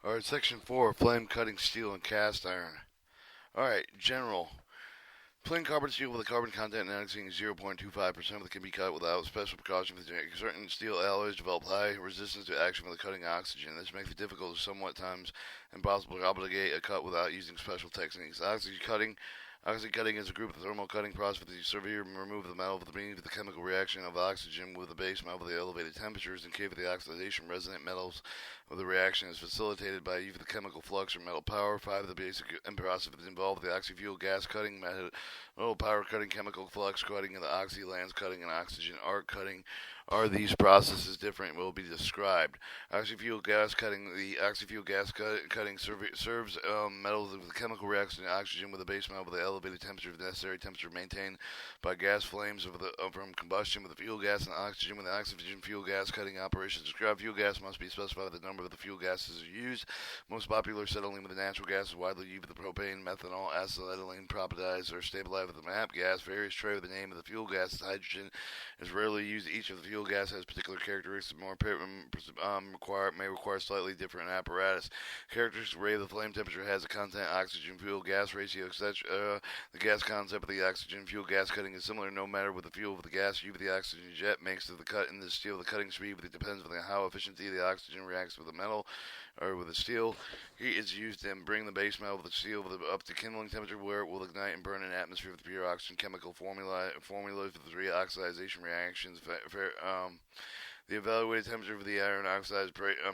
Alright, section 4, flame cutting steel and cast iron. Alright, general. Plain carbon steel with a carbon content exceeding 0.25% of it can be cut without special precaution. Certain steel alloys develop high resistance to action with the cutting oxygen. This makes it difficult, somewhat times impossible, to obligate a cut without using special techniques. Oxygen cutting is a group of thermal cutting process with the severe remove of the metal beneath the chemical reaction of oxygen with the base metal with the elevated temperatures. In case of the oxidation, resonant metals of the reaction is facilitated by either the chemical flux or metal power. 5. The basic process involved the oxy-fuel gas cutting method, metal power cutting, chemical flux cutting, and the oxy-lance cutting and oxygen arc cutting. Are these processes different will be described. Oxy-fuel gas cutting. The oxy-fuel gas cutting serves metals with the chemical reaction to oxygen with a base metal with the elevated temperature, the necessary temperature maintained by gas flames from combustion with the fuel gas and oxygen. With the oxygen fuel gas cutting operations described, fuel gas must be specified the number of the fuel gases used. Most popular acetylene with the natural gas is widely used with the propane, methanol, acetylene, propionized, or stabilized with the MAP gas. Various trade with the name of the fuel gas. Hydrogen is rarely used. Each of the fuel gas has particular characteristics may require slightly different apparatus. Characteristics rate of the flame temperature has a content oxygen fuel gas ratio, etc. The gas concept of the oxygen fuel gas cutting is similar no matter with the fuel of the gas used with the oxygen jet makes the cut in the steel. The cutting speed but it depends on how efficiently the oxygen reacts with the metal or with the steel. Heat is used to bring the base metal of the steel up to kindling temperature where it will ignite and burn in an atmosphere with pure oxygen. Chemical formula for the three oxidation reactions. The evaluated temperature of the iron oxide is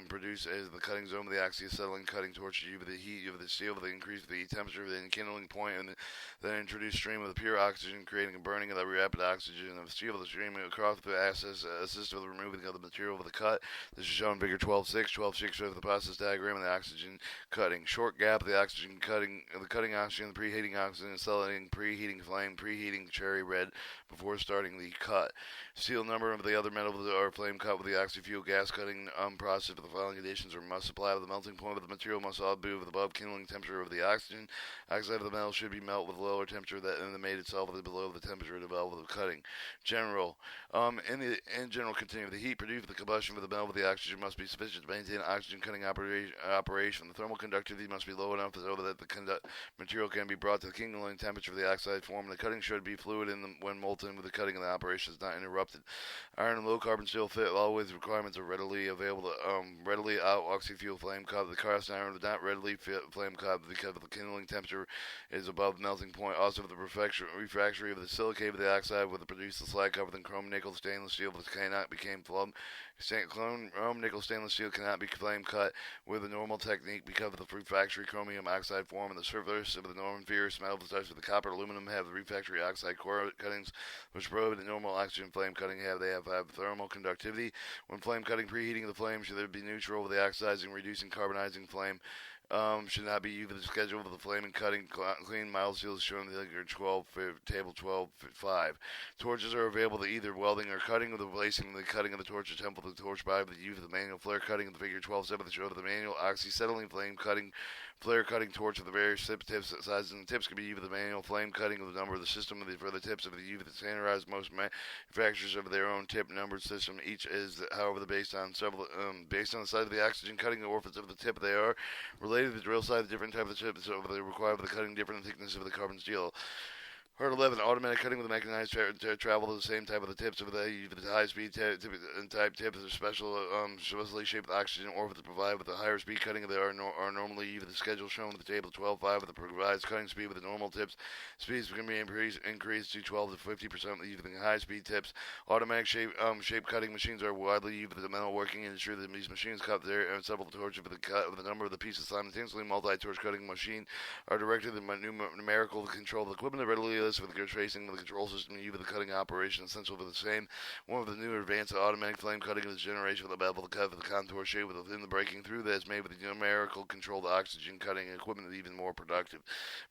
produced as the cutting zone of the oxyacetylene cutting torch with the heat of the steel with the increase of the temperature of the kindling point and then introduce stream of the pure oxygen creating a burning of the rapid oxygen of the steel. The stream across the assist with the removing of the material of the cut. This is shown in figure 12.6. 12.6 of the process diagram of the oxygen cutting. Short gap of the oxygen cutting, the cutting oxygen, the preheating oxygen, acetylene, preheating flame, preheating cherry red before starting the cut. Steel number of the other metals are flame cut with the oxy-fuel gas cutting process for the following conditions are must supply with the melting point of the material must all be with above kindling temperature of the oxygen. Oxide of the metal should be melt with lower temperature than the made itself below the temperature developed with the cutting. General. In general continue the heat produced with the combustion of the metal with the oxygen must be sufficient to maintain oxygen cutting operation. The thermal conductivity must be low enough so that the material can be brought to the kindling temperature of the oxide form. The cutting should be fluid when molten with the cutting and the operation is not interrupted. Iron and low carbon steel fit always requirements are readily available to readily out oxy-fuel flame cut. The cast iron does not readily fit flame cut because the kindling temperature is above the melting point. Also, the refractory of the silicate of the oxide will produce the slag covered in chrome nickel stainless steel, but cannot become flame. Chrome nickel stainless steel cannot be flame cut with a normal technique because of the refractory chromium oxide form and the surface of the normal ferrous metal such as the copper aluminum have the refractory oxide core cuttings which prohibit the normal oxygen flame cutting they have thermal conductivity. When flame cutting, preheating the flame should be neutral with the oxidizing, reducing, carbonizing flame. Should not be used with the schedule of the flame and cutting. Clean mild steel is shown in the table 12.5. Torches are available to either welding or cutting, with replacing the cutting of the torch attempt with the torch by the use of the manual flare cutting of the figure 12.7 that show the manual oxyacetylene flame cutting. Flare cutting torch of the various tips, sizes, and tips can be used with the manual flame cutting of the number of the system for the tips of the use of the standardized. Most manufacturers of their own tip numbered system. Each is, however, based on the size of the oxygen cutting, the orifice of the tip they are related to the drill side, the different type of tips, so they require for the cutting different thickness of the carbon steel. Part 11. Automatic cutting with a mechanized travel to the same type of the tips of the high-speed type tips are specially shaped with oxygen or to provide with the higher speed cutting they are normally used. The schedule shown with the table 12.5 with the provides cutting speed with the normal tips. Speeds can be increased to 12 to 50% using high-speed tips. Automatic shape cutting machines are widely used with the metal working industry. These machines cut their several torches with the cut of the number of the pieces simultaneously. Multi-torch cutting machine are directed to numerical control of the equipment readily with the tracing of the control system used with the cutting operation essential for the same. One of the newer advanced automatic flame cutting of this generation with the bevel cut for the contour shape within the breaking through that is made with the numerical controlled oxygen cutting equipment even more productive.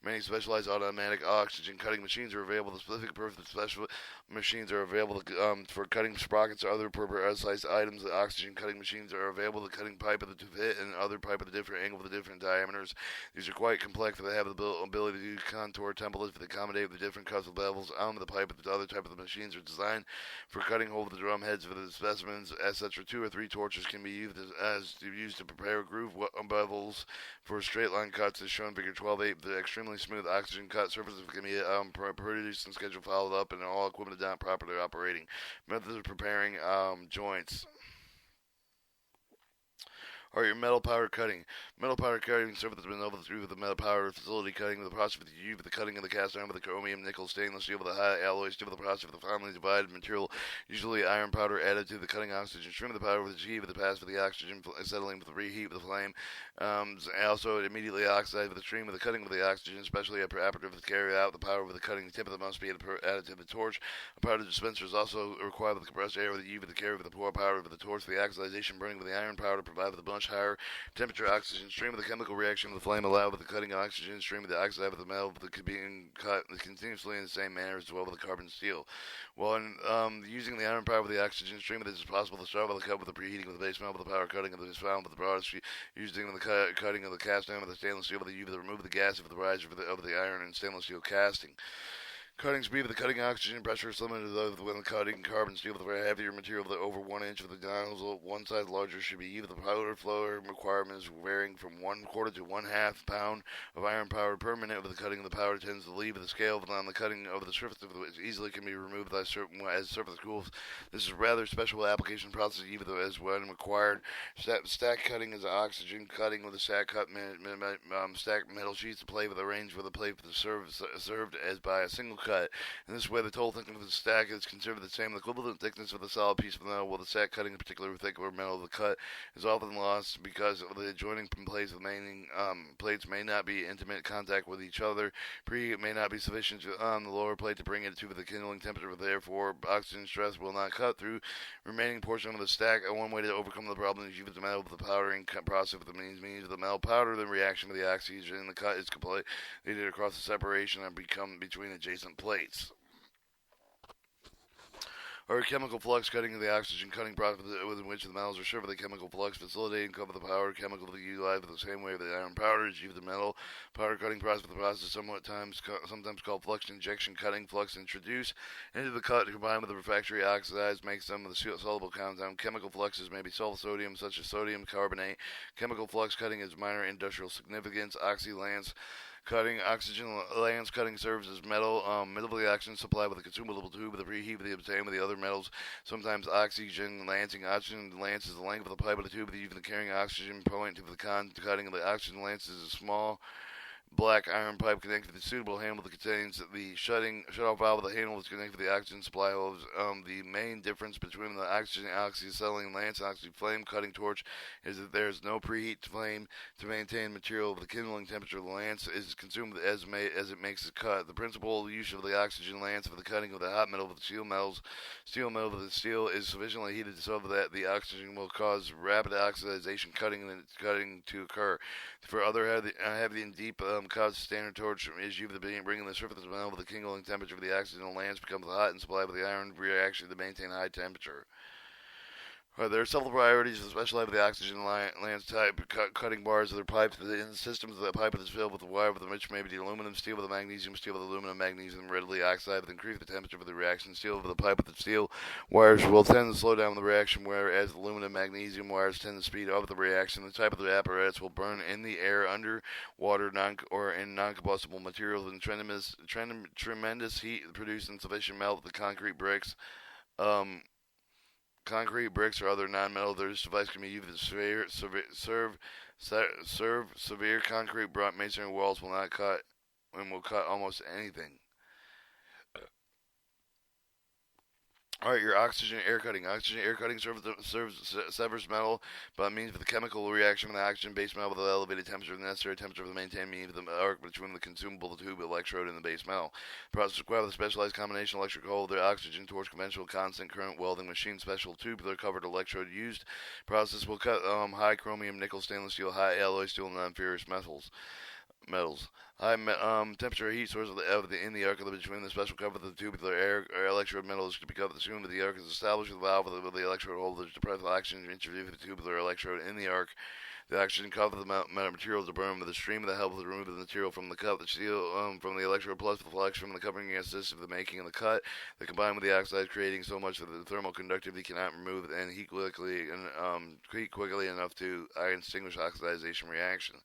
Many specialized automatic oxygen cutting machines are available. The specific purpose special machines are available for cutting sprockets or other precise items. The oxygen cutting machines are available. The cutting pipe of the fit and other pipe of the different angle with the different diameters. These are quite complex. They have the ability to contour templates for the accommodate the different cuts of levels onto the pipe, but the other type of the machines are designed for cutting over the drum heads of the specimens, etc. 2 or 3 torches can be used to prepare groove levels for straight line cuts, as shown in Figure 12.8. The extremely smooth oxygen cut surfaces can be produced and schedule followed up, and all equipment is not properly operating. Methods of preparing joints. Or your metal powder cutting. Metal powder cutting surface has been leveled through with the metal powder facility cutting. The process with the cutting of the cast iron with the chromium, nickel, stainless steel with the high alloy steel with the process with the finely divided material, usually iron powder added to the cutting oxygen stream of the powder with the heat with the pass for the oxygen settling with the reheat with the flame. Also, it immediately oxidized with the stream of the cutting with the oxygen, especially operative to carry out the powder with the cutting. The tip of the must be added to the torch. A powder dispenser is also required with the compressed air with the heat with the carry with the pour powder with the torch. The oxidization burning with the iron powder provided with a much higher temperature oxygen stream of the chemical reaction with the flame allowed with the cutting oxygen stream of the oxide with the metal with the being cut continuously in the same manner as well with the carbon steel. While using the iron powder with the oxygen stream, it is possible to start with the cut with the preheating with the base metal with the power cutting of the found with the broadest using the cutting of the cast iron with the stainless steel with the UV to remove the gas of the rise of the iron and stainless steel casting. Cutting speed with the cutting oxygen pressure is limited to those when the cutting carbon steel with a heavier material with over 1 inch of the nozzle. One size larger should be even. The powder flow requirements varying from 1/4 to 1/2 pound of iron powder per minute. With the cutting of the powder tends to leave the scale on the cutting of the surface of which easily can be removed as surface cools. This is a rather special application process even though as when required. Stack cutting is oxygen cutting with a stack cut stacked metal sheets to play with a range where the plate served as by a single cut. In this way, the total thickness of the stack is considered the same. The equivalent thickness of the solid piece of metal, while the stack cutting, in particular thick or metal, the cut is often lost because of the adjoining plates. The remaining plates may not be in intimate contact with each other. Preheat may not be sufficient on the lower plate to bring it to the kindling temperature. Therefore, oxygen stress will not cut through remaining portion of the stack. One way to overcome the problem is use the metal with the powdering process with the means of the metal powder. The reaction with the oxygen in the cut is completed across the separation and become between adjacent plates. Or chemical flux cutting of the oxygen cutting process within which the metals are served with a chemical flux facility and cover the powder chemical to be utilized with the same way the iron powder is used the metal powder cutting process with the process sometimes called flux injection cutting. Flux introduced into the cut combined with the refractory oxides makes them with a soluble compound. Chemical fluxes may be sulfur sodium such as sodium carbonate. Chemical flux cutting is minor industrial significance. Oxylance cutting, oxygen lance cutting serves as middle of the oxygen supply with a consumable tube with a preheat with the obtained with the other metals. Sometimes oxygen lancing. Oxygen lance is the length of the pipe of the tube with even the carrying oxygen point to the cutting of the oxygen lance is a small black iron pipe connected to the suitable handle that contains the shut-off valve of the handle is connected to the oxygen supply hose. The main difference between the oxyacetylene lance and oxy flame cutting torch is that there is no preheat flame to maintain material of the kindling temperature. The lance is consumed as it makes the cut. The principal use of the oxygen lance for the cutting of the hot metal with the steel metal with the steel is sufficiently heated so that the oxygen will cause rapid oxidization cutting to occur. For other heavy and deep cuts, standard torch is used to bringing the surface of the metal with the kindling temperature of the oxygen lance becomes hot and supplied with the iron reaction to maintain high temperature. There are several priorities for specialized with the oxygen lance type cutting bars of their pipes. In the systems of the pipe is filled with the wire with which may be the aluminum, steel with the magnesium, steel with aluminum, magnesium readily oxide with increase the temperature of the reaction. Steel with the pipe with the steel wires will tend to slow down the reaction, whereas aluminum magnesium wires tend to speed up the reaction. The type of the apparatus will burn in the air, under water, or in non-combustible materials, and tremendous heat produced in sufficient melt the concrete bricks. Concrete bricks or other non-metal. This device can be used to serve severe concrete masonry walls will not cut and will cut almost anything. Alright, your oxygen air cutting. Oxygen air cutting severs metal by means of the chemical reaction with the oxygen base metal with the elevated temperature, the necessary temperature to maintain means of the arc between the consumable tube electrode and the base metal. The process requires a specialized combination electric holder, oxygen torch, conventional constant current welding machine, special tubular covered electrode used. Process will cut high chromium, nickel, stainless steel, high alloy steel, and non-ferrous metals. High temperature heat source in the arc between the special cover of the tubular air or electrode metal is to be covered. The soon the arc is established with the valve with the electrode holder to press the oxygen introduced the tubular electrode in the arc. The oxygen causes the material to burn with a stream that helps to remove the material from the cut. The steel from the electrode plus the flux from the covering assists of the making of the cut. They combine with the oxide, creating so much that the thermal conductivity cannot remove and heat quickly enough to extinguish oxidization reaction.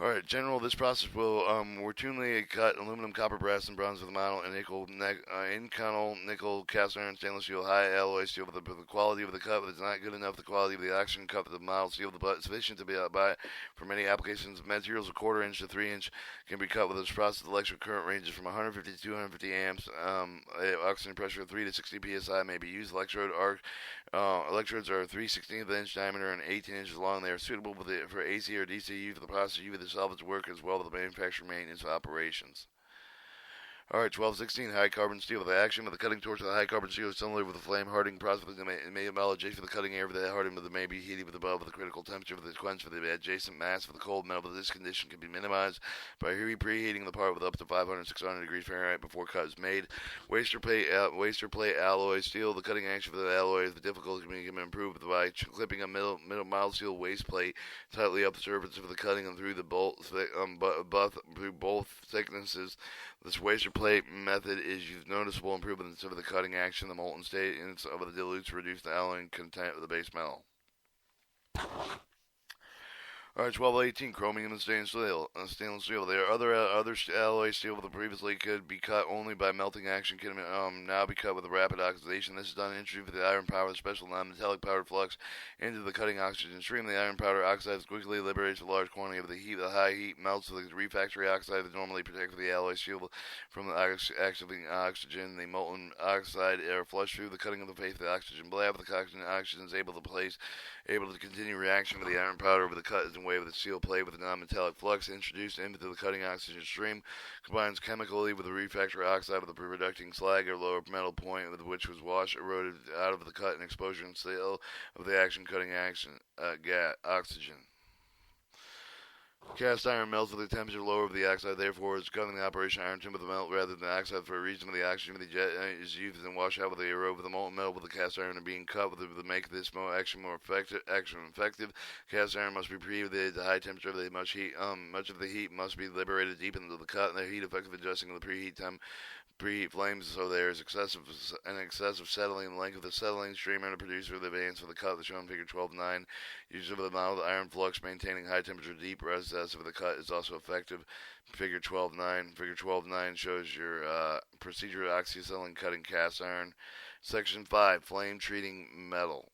Alright, general, this process will routinely cut aluminum, copper, brass, and bronze with a model and inconel, nickel, cast iron, stainless steel, high alloy steel with the quality of the cut, but it's not good enough. The quality of the oxygen cut with the model steel, the butt sufficient to be buy for many applications. Materials a quarter inch to 3 inch can be cut with this process. The electric current ranges from 150 to 250 amps. Oxygen pressure of 3 to 60 psi may be used. Electrodes are 3/16 inch diameter and 18 inches long. They are suitable for AC or DC use for the process of the salvage work as well as the manufacturing maintenance operations. Alright, 1216 high carbon steel. The action of the cutting torch of the high carbon steel is similar with the flame hardening process. It may emulate for the cutting air of the hardening, but may be heated with above the critical temperature of the quench for the adjacent mass of the cold metal. But this condition can be minimized by preheating the part with up to 500 600 degrees Fahrenheit before cut is made. Waster plate alloy steel. The cutting action of the alloy is the difficulty can be improved by clipping a middle mild steel waste plate tightly up the surface of the cutting and through the through both thicknesses. This waster plate method is noticeable improvements of the cutting action, the molten state of the dilutes to reduce the alloy content of the base metal. Alright, 1218 chromium and stainless steel. There are other alloy steel that previously could be cut only by melting action can now be cut with a rapid oxidation. This is done entry with the iron powder, special non-metallic powder flux into the cutting oxygen stream. The iron powder oxides quickly liberates a large quantity of the heat. The high heat melts the refractory oxide that normally protects the alloy steel from the activating oxygen. The molten oxide are flushed through the cutting of the face of the oxygen blab. The oxygen is able to continue reaction with the iron powder over the cut is in way with the steel plate with a non-metallic flux introduced into the cutting oxygen stream, combines chemically with the refractory oxide with the reducting slag or lower metal point with which was washed, eroded out of the cut and exposure and sale of the action cutting oxygen. Cast iron melts with a temperature lower of the oxide, therefore is cutting the operation iron timber to melt rather than oxide for a reason of the oxygen of the jet is used and wash out with the erode with the molten metal with the cast iron and being cut with to make this action more effective. Cast iron must be preheated to high temperature. Much of the heat must be liberated deep into the cut, and the heat effective adjusting of the preheat flames, so there is excessive settling in the length of the settling streamer and a producer the advance for the cut, the shown figure 12.9. Use of the mild iron flux maintaining high temperature deep recess of the cut is also effective. Figure 12.9. Figure 12.9 shows your procedure of oxyacetylene cutting cast iron. Section 5, flame treating metal.